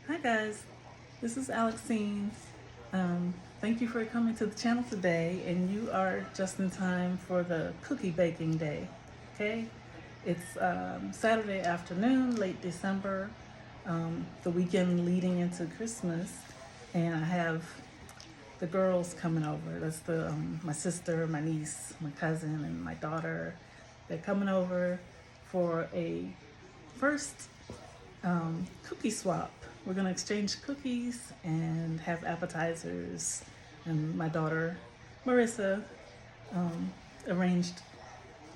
Hi guys, this is Alexine. Thank you for coming to the channel today, and you are just in time for the cookie baking day. Okay, it's Saturday afternoon, late December, the weekend leading into Christmas, and I have the girls coming over. That's my sister, my niece, my cousin, and my daughter. They're coming over for a first cookie swap. We're gonna exchange cookies and have appetizers. And my daughter, Marissa, arranged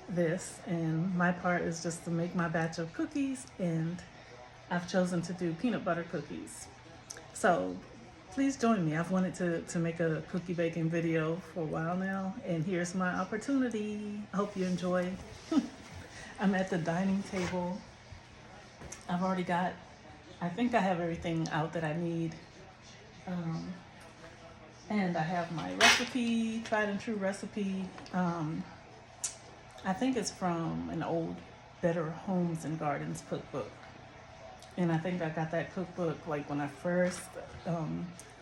this, and my part is just to make my batch of cookies, and I've chosen to do peanut butter cookies. So please join me. I've wanted to make a cookie baking video for a while now, and here's my opportunity. I hope you enjoy. I'm at the dining table. I think I have everything out that I need. And I have my recipe, tried and true recipe. I think it's from an old Better Homes and Gardens cookbook. And I think I got that cookbook like when I first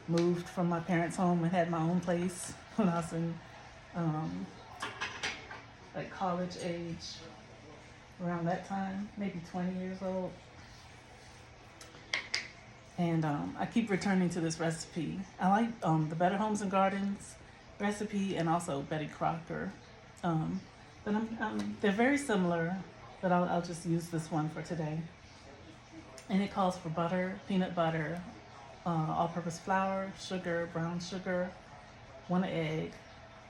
moved from my parents' home and had my own place when I was in like college age, around that time, maybe 20 years old. And I keep returning to this recipe. I like the Better Homes and Gardens recipe, and also Betty Crocker. But they're very similar, but I'll just use this one for today. And it calls for butter, peanut butter, all-purpose flour, sugar, brown sugar, 1 egg,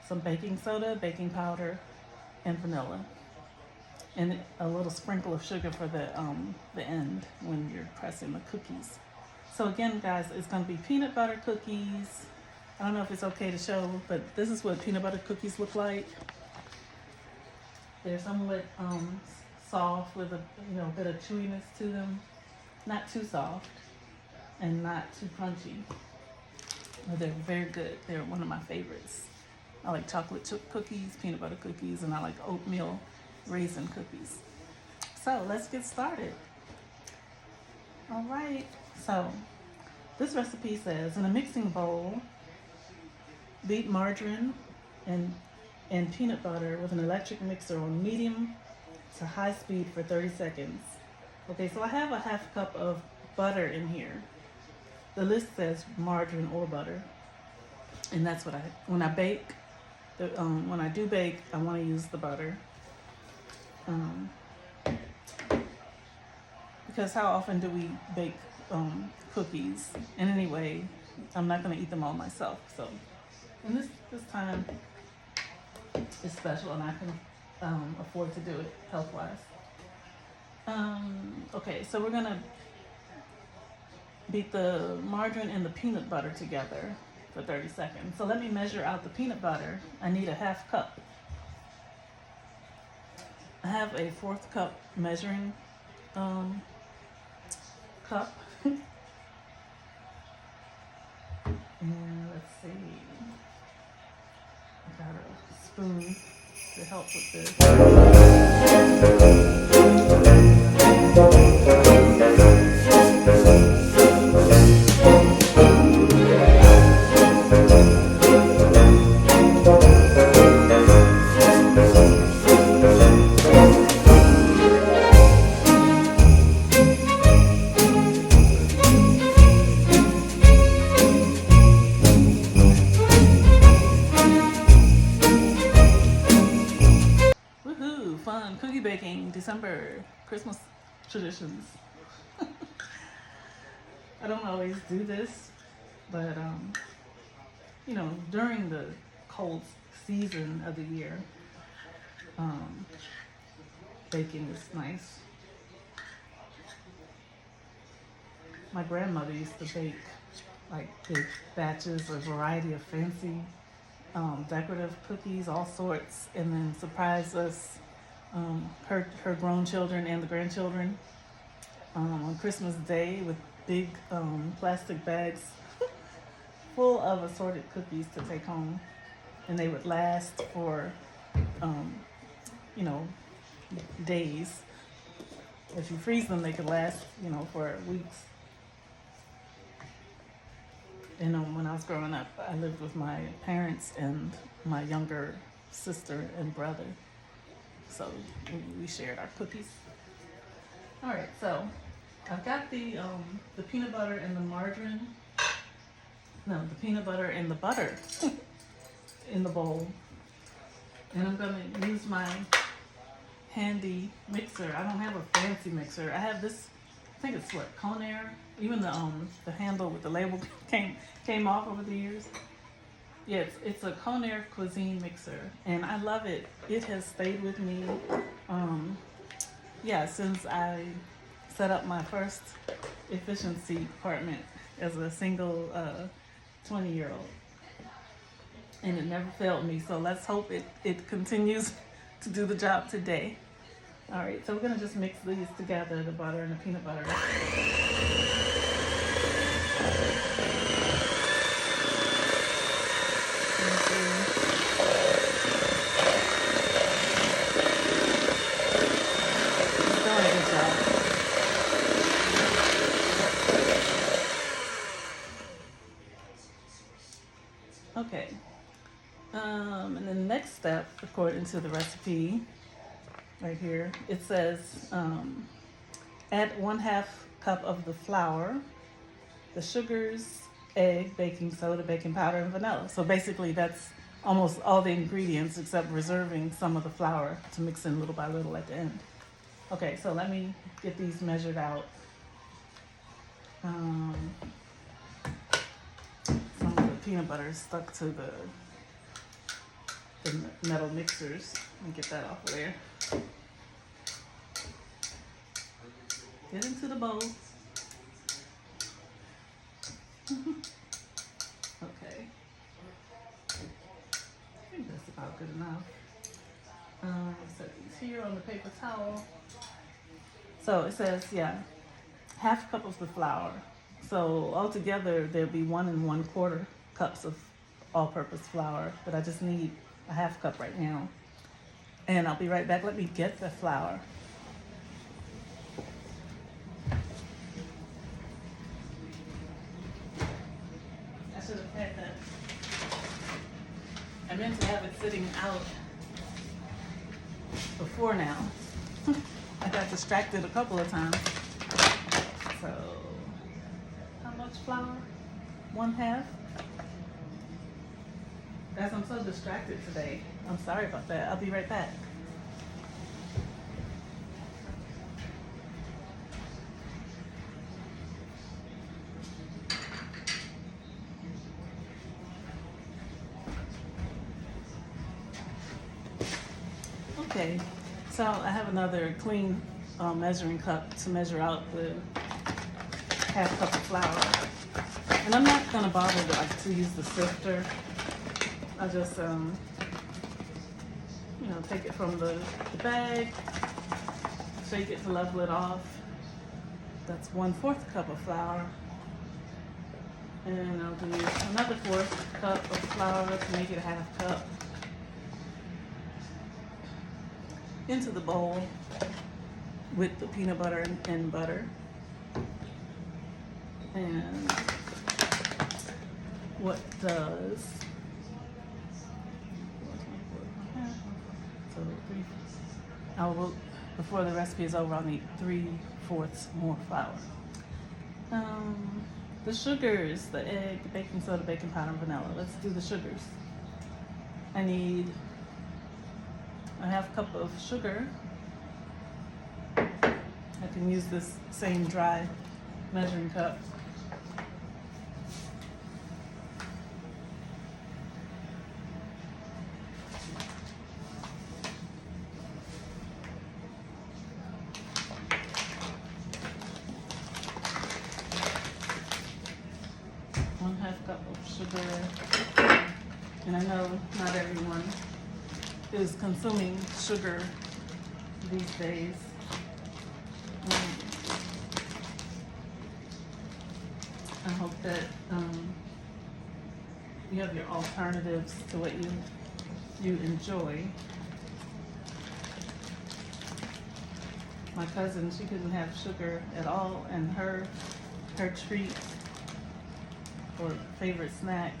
some baking soda, baking powder, and vanilla. And a little sprinkle of sugar for the end when you're pressing the cookies. So again, guys, it's going to be peanut butter cookies. I don't know if it's okay to show, but this is what peanut butter cookies look like. They're somewhat soft with a bit of chewiness to them. Not too soft and not too crunchy. But they're very good. They're one of my favorites. I like chocolate chip cookies, peanut butter cookies, and I like oatmeal raisin cookies. So let's get started. All right. So this recipe says, in a mixing bowl, beat margarine and peanut butter with an electric mixer on medium to high speed for 30 seconds. Okay, so I have a half cup of butter in here. The list says margarine or butter, and that's what when I bake. When I do bake, I want to use the butter. Because how often do we bake cookies? And anyway, I'm not going to eat them all myself. So, and this time is special, and I can afford to do it health-wise. Okay, so we're going to beat the margarine and the peanut butter together for 30 seconds. So let me measure out the peanut butter. I need a half cup. I have a 1/4 cup measuring cup. And let's see. I got a spoon to help with this. Woohoo! Fun cookie baking, December, Christmas traditions. I don't always do this, but during the cold season of the year, baking is nice. My grandmother used to bake like big batches, a variety of fancy decorative cookies, all sorts, and then surprise us, her grown children and the grandchildren, on Christmas Day with big plastic bags full of assorted cookies to take home, and they would last for days. If you freeze them, they could last for weeks. And when I was growing up, I lived with my parents and my younger sister and brother. So we shared our cookies. All right, so I've got the peanut butter and the margarine. No, the peanut butter and the butter in the bowl. And I'm gonna use my handy mixer. I don't have a fancy mixer. I have this, I think it's what, Conair? Even the handle with the label came off over the years. Yeah, it's a Conair cuisine mixer, and I love it. It has stayed with me, since I set up my first efficiency department as a single 20-year-old, and it never failed me. So let's hope it continues to do the job today. All right, so we're gonna just mix these together, the butter and the peanut butter. Okay, and then the next step, according to the recipe right here, it says add 1/2 cup of the flour, the sugars, egg, baking soda, baking powder, and vanilla. So basically that's almost all the ingredients except reserving some of the flour to mix in little by little at the end. Okay, so let me get these measured out. Some of the peanut butter is stuck to the metal mixers. Let me get that off of there. Get into the bowl. Okay. I think that's about good enough. Set these here on the paper towel. So it says, 1/2 cup of the flour. So altogether there'll be 1 1/4 cups of all-purpose flour, but I just need a 1/2 cup right now. And I'll be right back. Let me get the flour. I should have had that. I meant to have it sitting out before now. I got distracted a couple of times. So, how much flour? 1/2? Guys, I'm so distracted today. I'm sorry about that. I'll be right back. Okay, so I have another clean measuring cup to measure out the 1/2 cup of flour. And I'm not gonna bother to use the sifter. I just, take it from the bag, shake it to level it off. That's 1/4 cup of flour. And I'll do another 1/4 cup of flour to make it a 1/2 cup. Into the bowl with the peanut butter and butter. And what does, so before the recipe is over, I'll need 3/4 more flour. The sugars, the egg, the baking soda, baking powder, and vanilla. Let's do the sugars. I need a 1/2 cup of sugar. I can use this same dry measuring cup. Sugar, and I know not everyone is consuming sugar these days. I hope that you have your alternatives to what you enjoy. My cousin, she couldn't have sugar at all, and her treat for favorite snack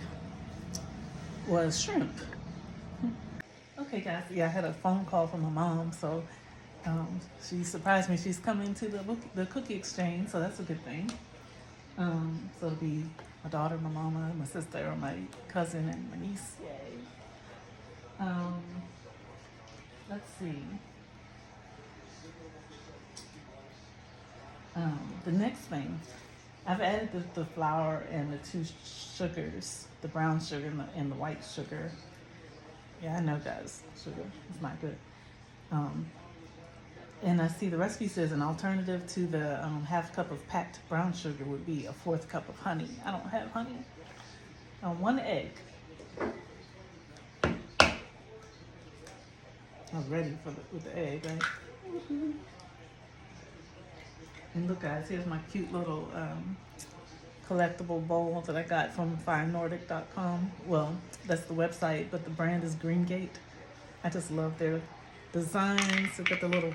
was shrimp. Okay, guys. Yeah, I had a phone call from my mom, so she surprised me. She's coming to the cookie exchange, so that's a good thing. So it'll be my daughter, my mama, my sister, my cousin, and my niece. Yay. Let's see. The next thing, I've added the flour and the two sugars, the brown sugar and the white sugar. Yeah, I know, guys, sugar is not good. And I see the recipe says an alternative to the half cup of packed brown sugar would be a fourth cup of honey. I don't have honey. 1 egg. I was ready with the egg, right? Woo-hoo. And look, guys, here's my cute little collectible bowl that I got from finenordic.com. Well, that's the website, but the brand is Greengate. I just love their designs. They've got the little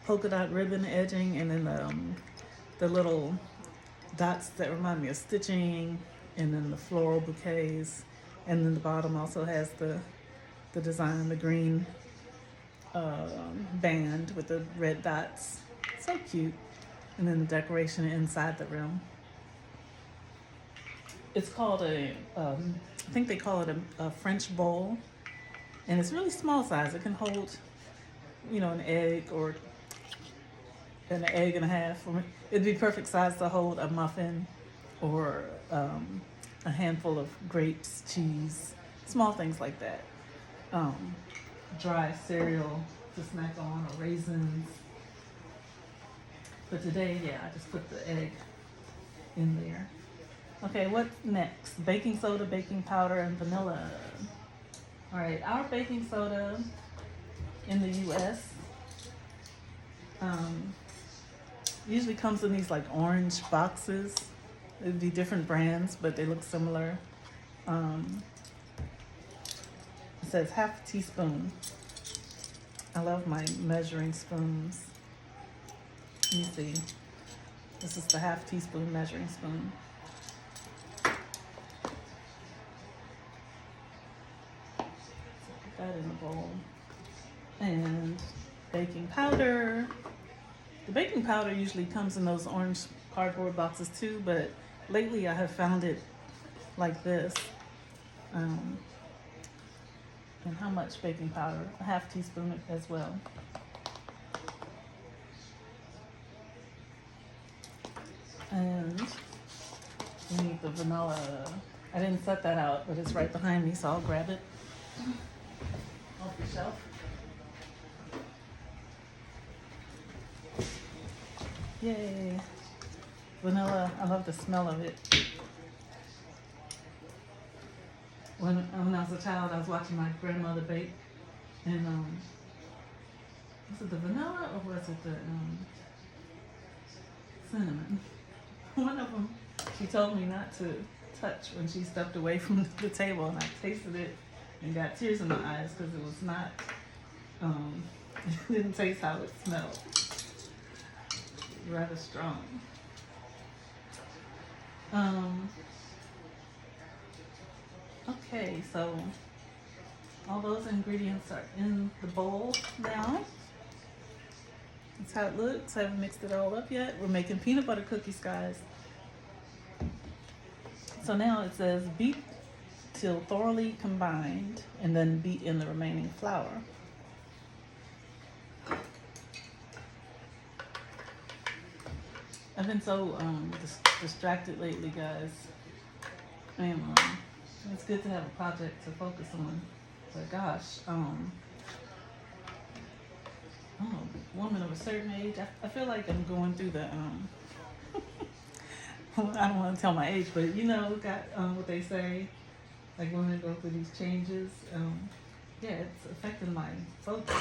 polka dot ribbon edging, and then the little dots that remind me of stitching, and then the floral bouquets, and then the bottom also has the design, the green band with the red dots. So cute. And then the decoration inside the rim. It's called I think they call it a French bowl, and it's really small size. It can hold, an egg or an egg and a half. It'd be perfect size to hold a muffin or a handful of grapes, cheese, small things like that. Dry cereal to snack on, or raisins. But today, I just put the egg in there. Okay, what's next? Baking soda, baking powder, and vanilla. All right, our baking soda in the U.S. Usually comes in these like orange boxes. It'd be different brands, but they look similar. It says half teaspoon. I love my measuring spoons. Let me see. This is the half teaspoon measuring spoon. So put that in the bowl. And baking powder. The baking powder usually comes in those orange cardboard boxes too, but lately I have found it like this. And how much baking powder? A half teaspoon as well. And we need the vanilla. I didn't set that out, but it's right behind me, so I'll grab it off the shelf. Yay. Vanilla, I love the smell of it. When I was a child, I was watching my grandmother bake, and was it the vanilla or was it the cinnamon? One of them, she told me not to touch when she stepped away from the table, and I tasted it and got tears in my eyes because it was not, it didn't taste how it smelled. Rather strong. Okay, so all those ingredients are in the bowl now. That's how it looks. I haven't mixed it all up yet. We're making peanut butter cookies, guys. So now it says beat till thoroughly combined, and then beat in the remaining flour. I've been so distracted lately, guys. And it's good to have a project to focus on. But gosh, I'm a woman of a certain age. I feel like I'm going through the I don't want to tell my age, but what they say, like women go through these changes. It's affecting my focus.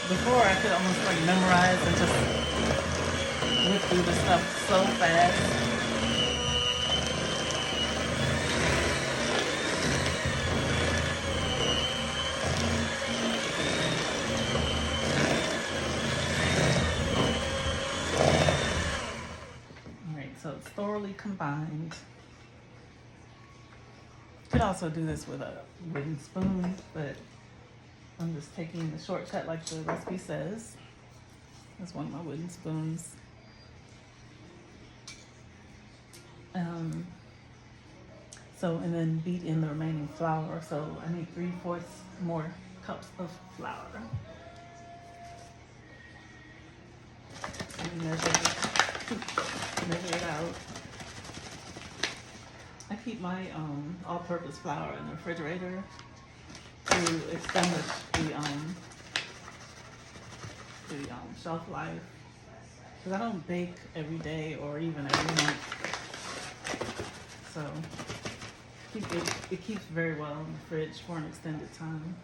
Before I could almost like memorize and just whip through the stuff so fast. thoroughly combined. You could also do this with a wooden spoon, but I'm just taking the shortcut like the recipe says. That's one of my wooden spoons. And then beat in the remaining flour. So I need 3/4 more cups of flour. And measure it out. I keep my all-purpose flour in the refrigerator to extend the shelf life. Because I don't bake every day or even every month. So it keeps very well in the fridge for an extended time.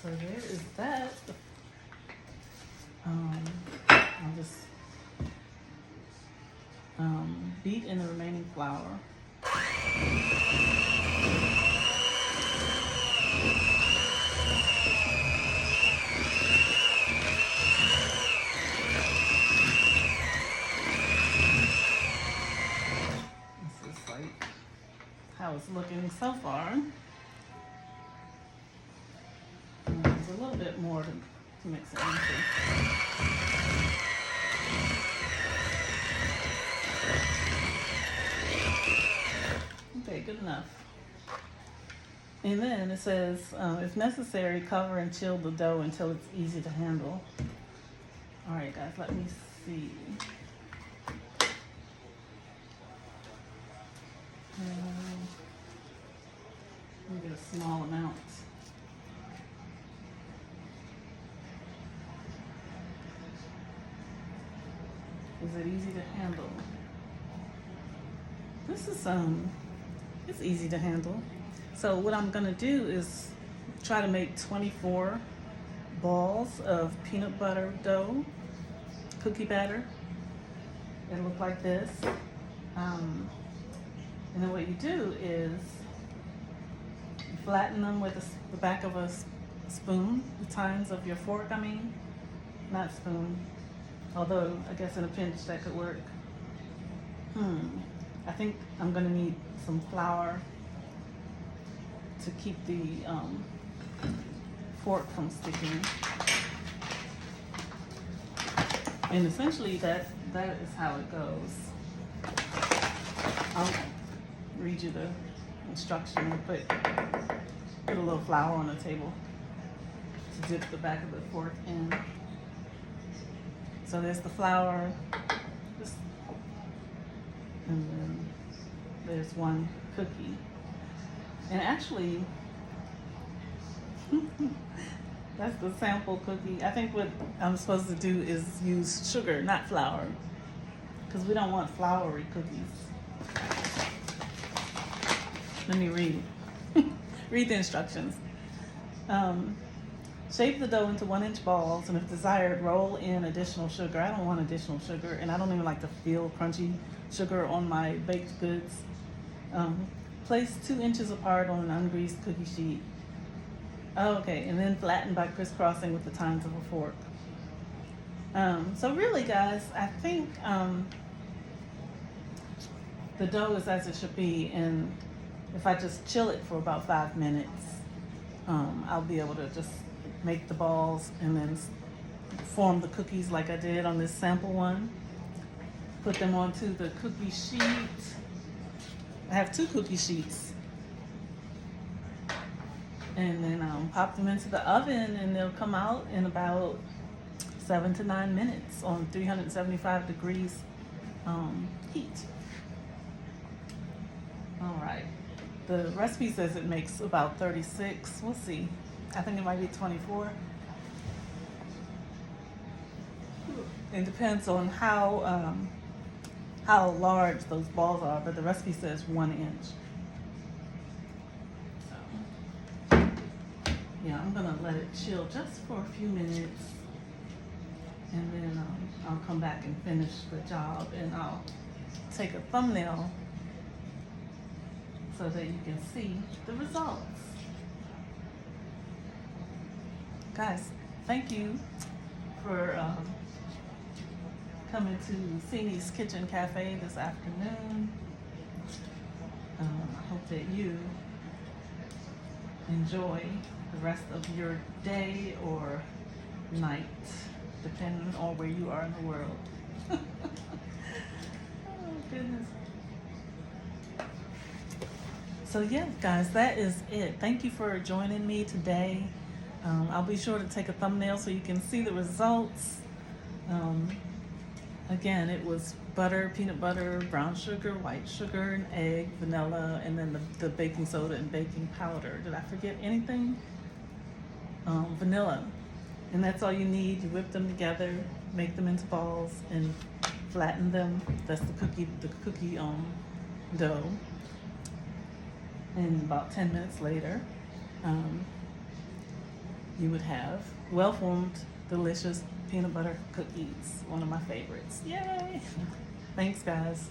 So there is that. I'll just beat in the remaining flour. This is like how it's looking so far. There's a little bit more to mix it into. Okay, good enough. And then it says, if necessary, cover and chill the dough until it's easy to handle. All right, guys, let me see. Let me get a small amount. Is it easy to handle? This is it's easy to handle. So what I'm gonna do is try to make 24 balls of peanut butter dough, cookie batter. It'll look like this. And then what you do is you flatten them with the back of a spoon, the tines of your fork, not spoon. Although I guess in a pinch that could work. I think I'm gonna need some flour to keep the fork from sticking. And essentially that is how it goes. I'll read you the instruction and put a little flour on the table to dip the back of the fork in. So there's the flour, and then there's one cookie. And actually, that's the sample cookie. I think what I'm supposed to do is use sugar, not flour, because we don't want floury cookies. Let me read. Read the instructions. Shape the dough into 1-inch balls, and if desired, roll in additional sugar. I don't want additional sugar, and I don't even like to feel crunchy sugar on my baked goods. Place 2 inches apart on an ungreased cookie sheet. Oh, okay, and then flatten by crisscrossing with the tines of a fork. So really, guys, I think the dough is as it should be, and if I just chill it for about 5 minutes, I'll be able to just make the balls and then form the cookies like I did on this sample one. Put them onto the cookie sheet. I have 2 cookie sheets. And then pop them into the oven, and they'll come out in about 7 to 9 minutes on 375 degrees heat. All right. The recipe says it makes about 36. We'll see. I think it might be 24. It depends on how large those balls are, but the recipe says 1 inch. So, yeah, I'm gonna let it chill just for a few minutes, and then I'll come back and finish the job, and I'll take a thumbnail so that you can see the results. Guys, thank you for coming to Cini's Kitchen Cafe this afternoon. I hope that you enjoy the rest of your day or night, depending on where you are in the world. Oh, goodness. So yeah, guys, that is it. Thank you for joining me today. I'll be sure to take a thumbnail so you can see the results. Again, it was butter, peanut butter, brown sugar, white sugar, and egg, vanilla, and then the baking soda and baking powder. Did I forget anything? Vanilla. And that's all you need. You whip them together, make them into balls, and flatten them. That's the cookie dough. And about 10 minutes later, you would have well-formed, delicious peanut butter cookies. One of my favorites. Yay! Thanks, guys.